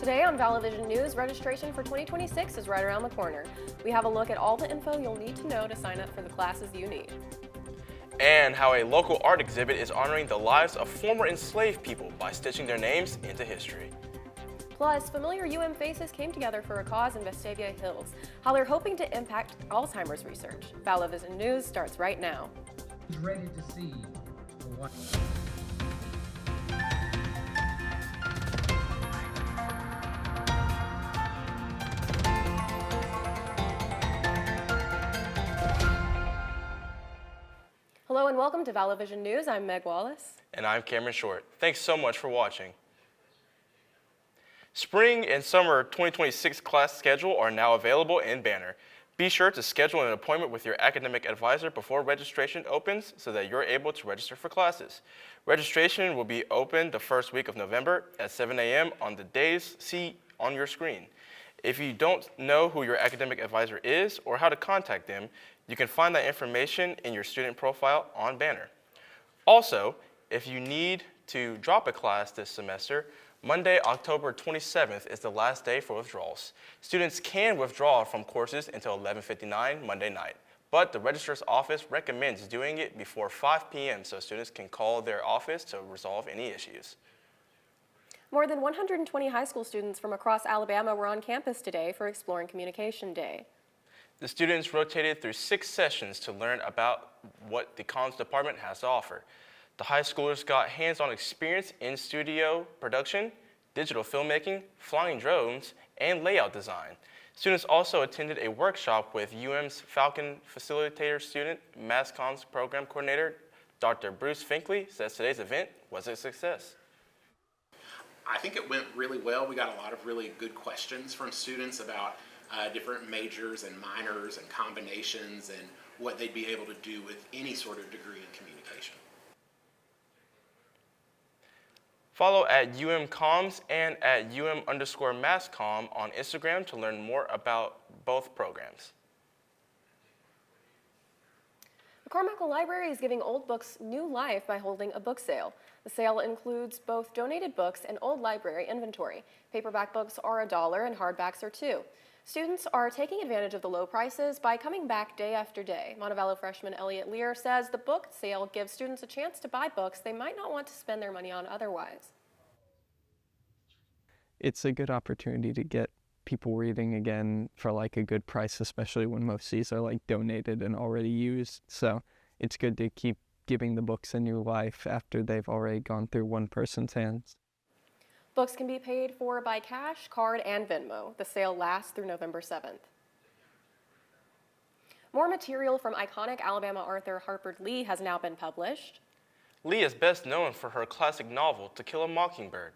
Today on Vallo Vision News, registration for 2026 is right around the corner. We have a look at all the info you'll need to know to sign up for the classes you need. And how a local art exhibit is honoring the lives of former enslaved people by stitching their names into history. Plus, familiar faces came together for a cause in Vestavia Hills, how they're hoping to impact Alzheimer's research. Vallo Vision News starts right now. Ready to see the one. Hello and welcome to Vallo Vision News. I'm Meg Wallace. And I'm Cameron Short. Thanks so much for watching. Spring and summer 2026 class schedule are now available in Banner. Be sure to schedule an appointment with your academic advisor before registration opens so that you're able to register for classes. Registration will be open the first week of November at 7 a.m. on the days see on your screen. If you don't know who your academic advisor is or how to contact them, you can find that information in your student profile on Banner. Also, if you need to drop a class this semester, Monday, October 27th is the last day for withdrawals. Students can withdraw from courses until 11:59 Monday night, but the registrar's office recommends doing it before 5 p.m. so students can call their office to resolve any issues. More than 120 high school students from across Alabama were on campus today for Exploring Communication Day. The students rotated through 6 sessions to learn about what the comms department has to offer. The high schoolers got hands-on experience in studio production, digital filmmaking, flying drones, and layout design. Students also attended a workshop with UM's Falcon Facilitator student, Mass Comms Program Coordinator, Dr. Bruce Finkley, says today's event was a success. I think it went really well. We got a lot of really good questions from students about different majors and minors and combinations and what they'd be able to do with any sort of degree in communication. Follow at UMComms and at UM_MassComm on Instagram to learn more about both programs. The Carmichael Library is giving old books new life by holding a book sale. The sale includes both donated books and old library inventory. Paperback books are $1 and hardbacks are $2. Students are taking advantage of the low prices by coming back day after day. Montevallo freshman Elliot Lear says the book sale gives students a chance to buy books they might not want to spend their money on otherwise. It's a good opportunity to get people reading again for like a good price, especially when most of these are like donated and already used. So it's good to keep giving the books a new life after they've already gone through one person's hands. Books can be paid for by cash, card, and Venmo. The sale lasts through November 7th. More material from iconic Alabama author Harper Lee has now been published. Lee is best known for her classic novel, To Kill a Mockingbird.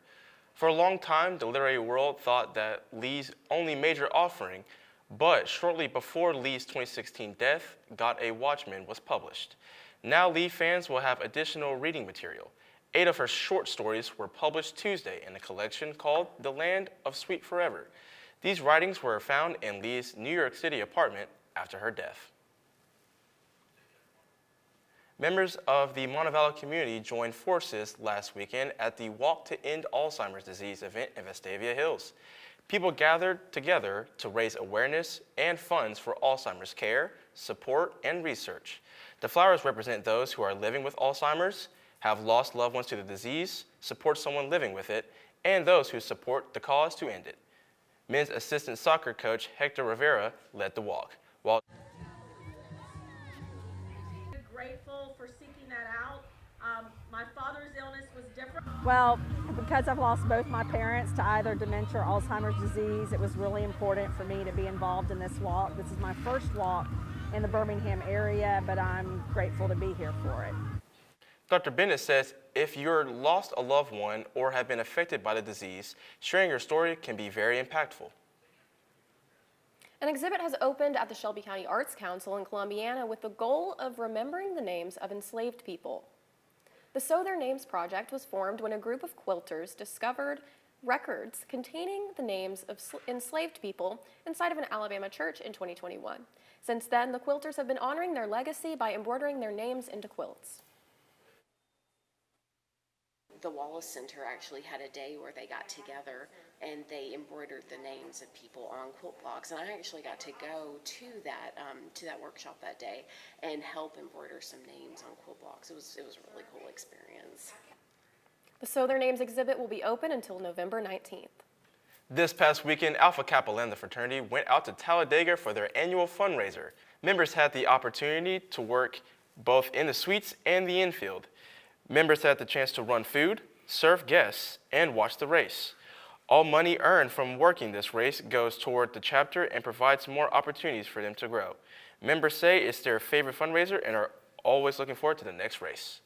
For a long time, the literary world thought that Lee's only major offering, but shortly before Lee's 2016 death, Got a Watchman was published. Now Lee fans will have additional reading material. 8 of her short stories were published Tuesday in a collection called The Land of Sweet Forever. These writings were found in Lee's New York City apartment after her death. Members of the Montevallo community joined forces last weekend at the Walk to End Alzheimer's Disease event in Vestavia Hills. People gathered together to raise awareness and funds for Alzheimer's care, support, and research. The flowers represent those who are living with Alzheimer's, have lost loved ones to the disease, support someone living with it, and those who support the cause to end it. Men's assistant soccer coach Hector Rivera led the walk. While grateful for seeking that out. My father's illness was different. Well, because I've lost both my parents to either dementia or Alzheimer's disease, it was really important for me to be involved in this walk. This is my first walk in the Birmingham area, but I'm grateful to be here for it. Dr. Bennett says if you're lost a loved one or have been affected by the disease, sharing your story can be very impactful. An exhibit has opened at the Shelby County Arts Council in Columbiana with the goal of remembering the names of enslaved people. The So Their Names project was formed when a group of quilters discovered records containing the names of enslaved people inside of an Alabama church in 2021. Since then, the quilters have been honoring their legacy by embroidering their names into quilts. the Wallace Center actually had a day where they got together and they embroidered the names of people on quilt blocks, and I actually got to go to that workshop that day and help embroider some names on quilt blocks. It was a really cool experience. The Sew Their Names exhibit will be open until November 19th. This past weekend, Alpha Kappa Lambda fraternity went out to Talladega for their annual fundraiser. Members had the opportunity to work both in the suites and the infield. Members had the chance to run food, serve guests, and watch the race. All money earned from working this race goes toward the chapter and provides more opportunities for them to grow. Members say it's their favorite fundraiser and are always looking forward to the next race.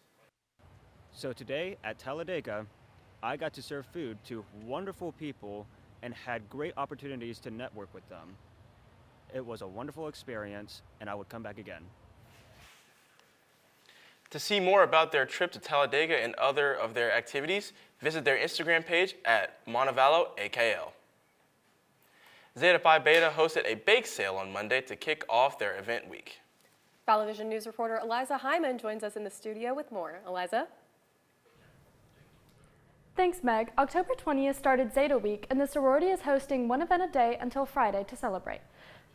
So today at Talladega, I got to serve food to wonderful people and had great opportunities to network with them. It was a wonderful experience, and I would come back again. To see more about their trip to Talladega and other of their activities, visit their Instagram page at Vallo AKL. Zeta Phi Beta hosted a bake sale on Monday to kick off their event week. Vallo Vision News reporter Eliza Hyman joins us in the studio with more. Eliza? Thanks, Meg. October 20th started Zeta Week, and the sorority is hosting one event a day until Friday to celebrate.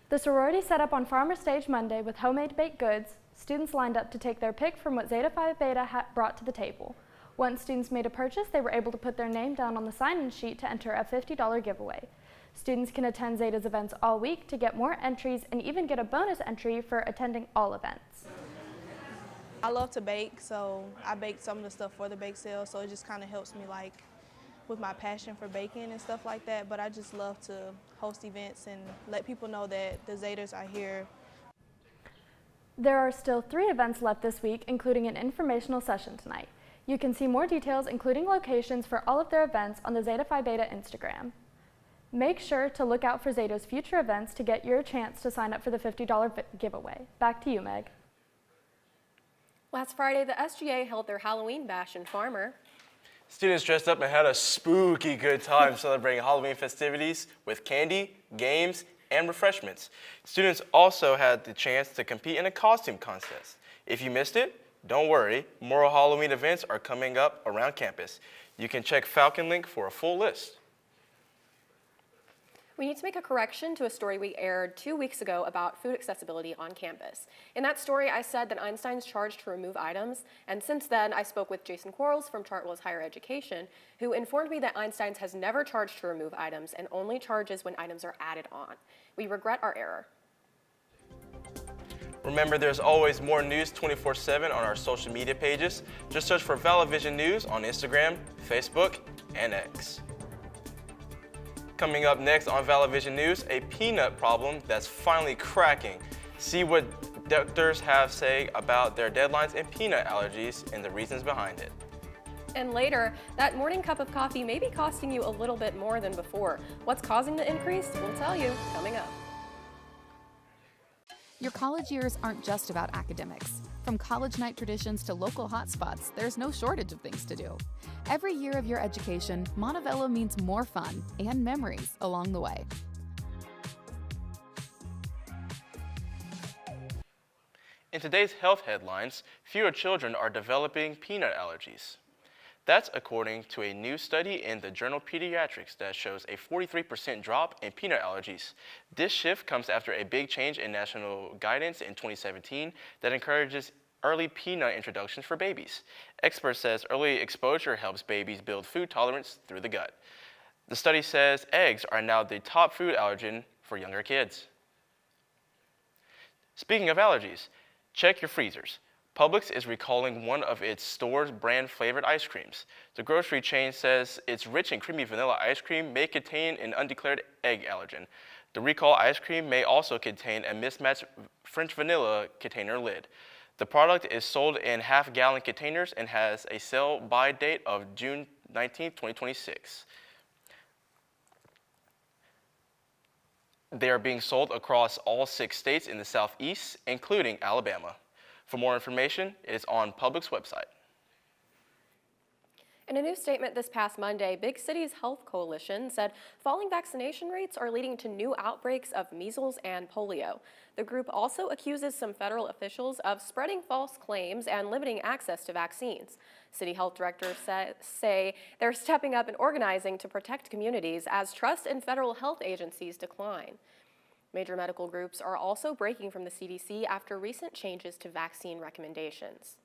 The sorority set up on Farmer Stage Monday with homemade baked goods. Students lined up to take their pick from what Zeta Phi Beta brought to the table. Once students made a purchase, they were able to put their name down on the sign-in sheet to enter a $50 giveaway. Students can attend Zeta's events all week to get more entries and even get a bonus entry for attending all events. I love to bake, so I baked some of the stuff for the bake sale, so it just kind of helps me like with my passion for baking and stuff like that. But I just love to host events and let people know that the Zetas are here. There are still 3 events left this week, including an informational session tonight. You can see more details, including locations for all of their events, on the Zeta Phi Beta Instagram. Make sure to look out for Zeta's future events to get your chance to sign up for the $50 giveaway. Back to you, Meg. Last Friday, the SGA held their Halloween bash in Farmer. Students dressed up and had a spooky good time celebrating Halloween festivities with candy, games, and refreshments. Students also had the chance to compete in a costume contest. If you missed it, don't worry, more Halloween events are coming up around campus. You can check Falcon Link for a full list. We need to make a correction to a story we aired 2 weeks ago about food accessibility on campus. In that story, I said that Einstein's charged to remove items, and since then, I spoke with Jason Quarles from Chartwell's Higher Education, who informed me that Einstein's has never charged to remove items and only charges when items are added on. We regret our error. Remember, there's always more news 24/7 on our social media pages. Just search for Vallo Vision News on Instagram, Facebook, and X. Coming up next on Vallo Vision News, a peanut problem that's finally cracking. See what doctors have to say about their deadlines and peanut allergies and the reasons behind it. And later, that morning cup of coffee may be costing you a little bit more than before. What's causing the increase? We'll tell you coming up. Your college years aren't just about academics. From college night traditions to local hotspots, there's no shortage of things to do. Every year of your education, Montevello means more fun and memories along the way. In today's health headlines, fewer children are developing peanut allergies. That's according to a new study in the journal Pediatrics that shows a 43% drop in peanut allergies. This shift comes after a big change in national guidance in 2017 that encourages early peanut introductions for babies. Experts says early exposure helps babies build food tolerance through the gut. The study says eggs are now the top food allergen for younger kids. Speaking of allergies, check your freezers. Publix is recalling one of its store's brand flavored ice creams. The grocery chain says its rich and creamy vanilla ice cream may contain an undeclared egg allergen. The recall ice cream may also contain a mismatched French vanilla container lid. The product is sold in half-gallon containers and has a sell-by date of June 19, 2026. They are being sold across all 6 states in the Southeast, including Alabama. For more information, it is on Publix's website. In a new statement this past Monday, Big Cities Health Coalition said falling vaccination rates are leading to new outbreaks of measles and polio. The group also accuses some federal officials of spreading false claims and limiting access to vaccines. City health directors say they're stepping up and organizing to protect communities as trust in federal health agencies decline. Major medical groups are also breaking from the CDC after recent changes to vaccine recommendations.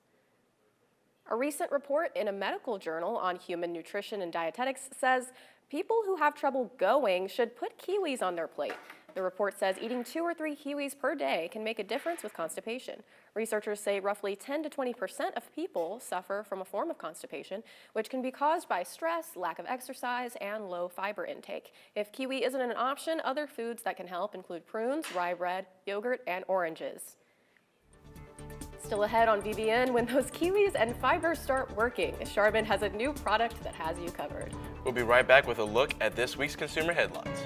A recent report in a medical journal on human nutrition and dietetics says people who have trouble going should put kiwis on their plate. The report says eating 2 or 3 kiwis per day can make a difference with constipation. Researchers say roughly 10 to 20% of people suffer from a form of constipation, which can be caused by stress, lack of exercise, and low fiber intake. If kiwi isn't an option, other foods that can help include prunes, rye bread, yogurt, and oranges. Still ahead on VBN when those kiwis and fibers start working. Charmin has a new product that has you covered. We'll be right back with a look at this week's consumer headlines.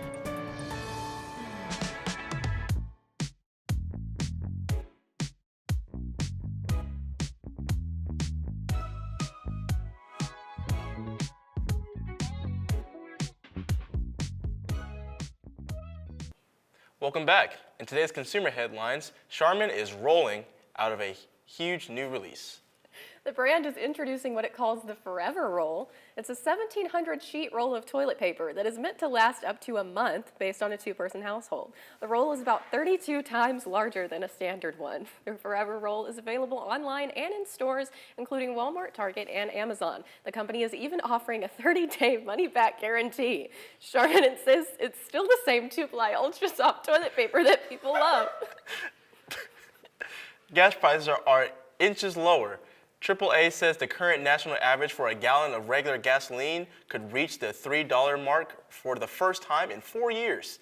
Welcome back. In today's consumer headlines, Charmin is rolling out of a huge new release. The brand is introducing what it calls the Forever Roll. It's a 1,700 sheet roll of toilet paper that is meant to last up to a month based on a 2-person household. The roll is about 32 times larger than a standard one. The Forever Roll is available online and in stores, including Walmart, Target, and Amazon. The company is even offering a 30-day money-back guarantee. Charmin insists it's still the same 2-ply ultra soft toilet paper that people love. Gas prices are inches lower. AAA says the current national average for a gallon of regular gasoline could reach the $3 mark for the first time in 4 years.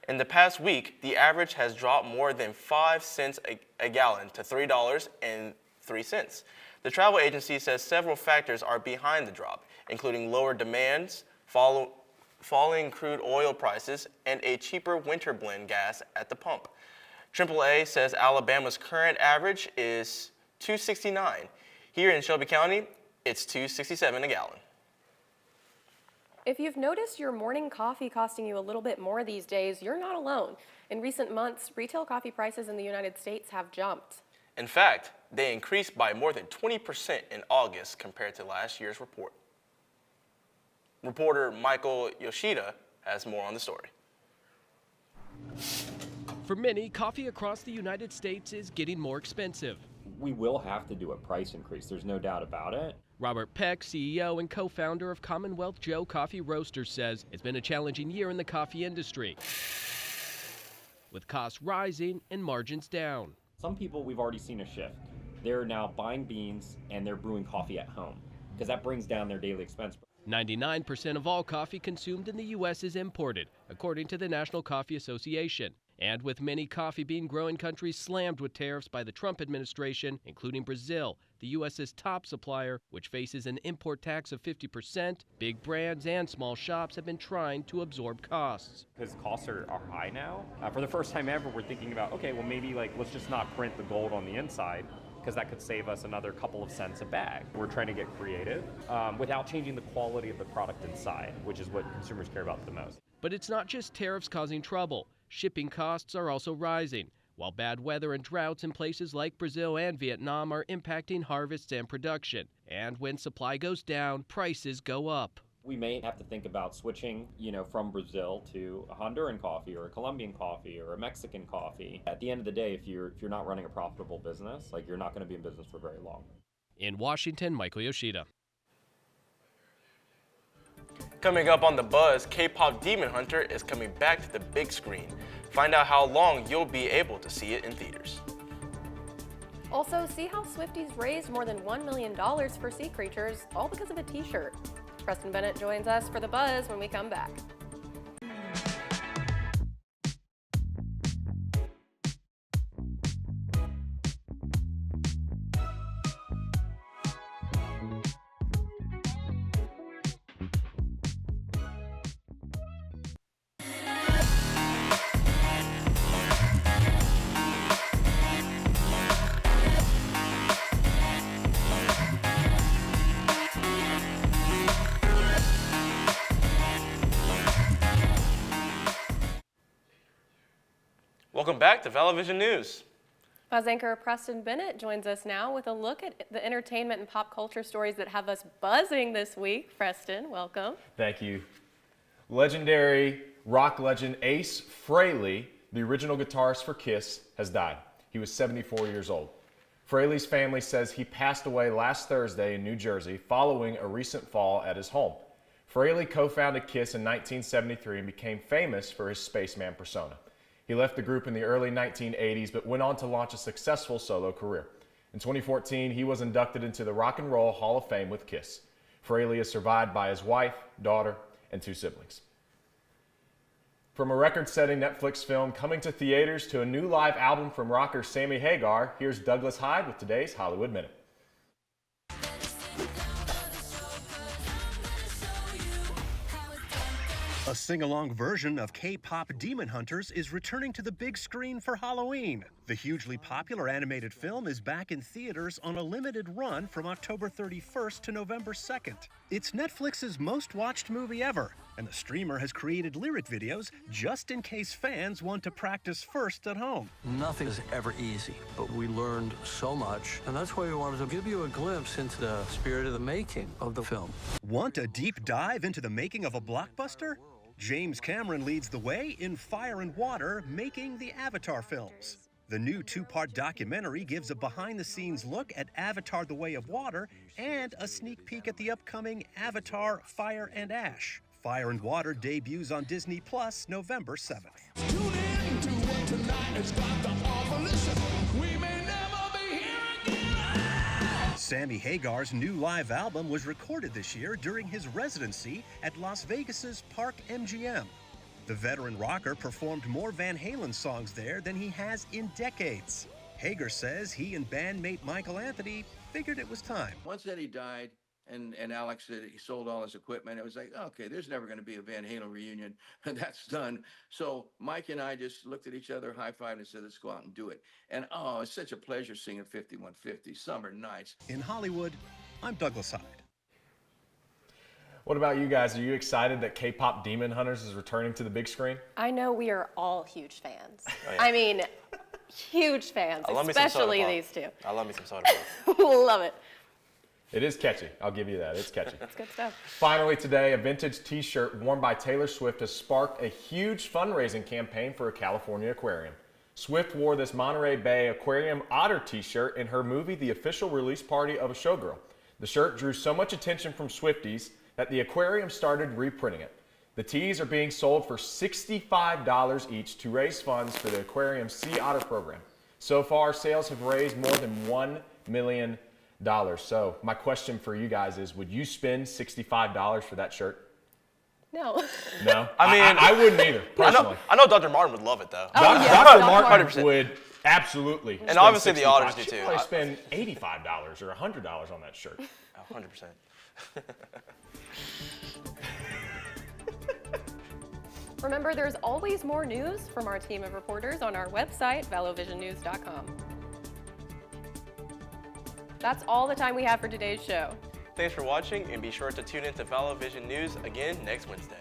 In the past week, the average has dropped more than 5 cents a gallon to $3.03. The travel agency says several factors are behind the drop, including lower demands, falling crude oil prices, and a cheaper winter blend gas at the pump. AAA says Alabama's current average is $2.69. Here in Shelby County, it's $2.67 a gallon. If you've noticed your morning coffee costing you a little bit more these days, you're not alone. In recent months, retail coffee prices in the United States have jumped. In fact, they increased by more than 20% in August compared to last year's report. Reporter Michael Yoshida has more on the story. For many, coffee across the United States is getting more expensive. We will have to do a price increase. There's no doubt about it. Robert Peck, CEO and co-founder of Commonwealth Joe Coffee Roasters, says it's been a challenging year in the coffee industry, with costs rising and margins down. Some people, we've already seen a shift. They're now buying beans and they're brewing coffee at home because that brings down their daily expense. 99% of all coffee consumed in the U.S. is imported, according to the National Coffee Association. And with many coffee bean growing countries slammed with tariffs by the Trump administration, including Brazil, the U.S.'s top supplier, which faces an import tax of 50%, big brands and small shops have been trying to absorb costs. Because costs are high now. For the first time ever, we're thinking about, okay, well maybe let's just not print the gold on the inside, because that could save us another couple of cents a bag. We're trying to get creative without changing the quality of the product inside, which is what consumers care about the most. But it's not just tariffs causing trouble. Shipping costs are also rising, while bad weather and droughts in places like Brazil and Vietnam are impacting harvests and production. And when supply goes down, prices go up. We may have to think about switching, from Brazil to a Honduran coffee or a Colombian coffee or a Mexican coffee. At the end of the day, if you're not running a profitable business, you're not going to be in business for very long. In Washington, Michael Yoshida. Coming up on The Buzz, K-pop Demon Hunter is coming back to the big screen. Find out how long you'll be able to see it in theaters. Also, see how Swifties raised more than $1 million for sea creatures, all because of a t-shirt. Preston Bennett joins us for The Buzz when we come back. Welcome back to Vallo Vision News. Buzz anchor Preston Bennett joins us now with a look at the entertainment and pop culture stories that have us buzzing this week. Preston, welcome. Thank you. Legendary rock legend Ace Frehley, the original guitarist for Kiss, has died. He was 74 years old. Frehley's family says he passed away last Thursday in New Jersey following a recent fall at his home. Frehley co-founded Kiss in 1973 and became famous for his spaceman persona. He left the group in the early 1980s but went on to launch a successful solo career. In 2014, he was inducted into the Rock and Roll Hall of Fame with Kiss. Frehley is survived by his wife, daughter, and 2 siblings. From a record-setting Netflix film coming to theaters to a new live album from rocker Sammy Hagar, here's Douglas Hyde with today's Hollywood Minute. A sing-along version of K-pop Demon Hunters is returning to the big screen for Halloween. The hugely popular animated film is back in theaters on a limited run from October 31st to November 2nd. It's Netflix's most watched movie ever, and the streamer has created lyric videos just in case fans want to practice first at home. Nothing is ever easy, but we learned so much, and that's why we wanted to give you a glimpse into the spirit of the making of the film. Want a deep dive into the making of a blockbuster? James Cameron leads the way in Fire and Water, making the Avatar films. The new 2-part documentary gives a behind-the-scenes look at Avatar: The Way of Water and a sneak peek at the upcoming Avatar: Fire and Ash. Fire and Water debuts on Disney Plus November 7th. Tune in to what tonight has got to offer. Listen, we may never be here again. Sammy Hagar's new live album was recorded this year during his residency at Las Vegas's Park MGM. The veteran rocker performed more Van Halen songs there than he has in decades. Hagar says he and bandmate Michael Anthony figured it was time. Once Eddie died and Alex said he sold all his equipment, it was like, okay, there's never going to be a Van Halen reunion, and that's done. So Mike and I just looked at each other, high-fived, and said, let's go out and do it. And oh, it's such a pleasure singing 5150, Summer Nights. In Hollywood, I'm Douglas Hyde. What about you guys? Are you excited that K-pop Demon Hunters is returning to the big screen? I know we are all huge fans. Oh, yeah. I mean, huge fans, I love me some especially soda pop. these two. I love me some soda pop. Love it. It is catchy. I'll give you that. It's catchy. It's good stuff. Finally today, a vintage t-shirt worn by Taylor Swift has sparked a huge fundraising campaign for a California aquarium. Swift wore this Monterey Bay Aquarium Otter t-shirt in her movie The Official Release Party of a Showgirl. The shirt drew so much attention from Swifties that the aquarium started reprinting it. The tees are being sold for $65 each to raise funds for the aquarium's Sea Otter program. So far, sales have raised more than $1 million. So my question for you guys is, would you spend $65 for that shirt? No. No? I mean, I wouldn't either, personally. I know Dr. Martin would love it, though. Dr. Martin 100%. would absolutely And obviously the $65. Otters do, too. She'd probably spend $85 or $100 on that shirt. 100%. Remember, there's always more news from our team of reporters on our website, vallovisionnews.com. That's all the time we have for today's show. Thanks for watching, and be sure to tune in to Vallo Vision News again next Wednesday.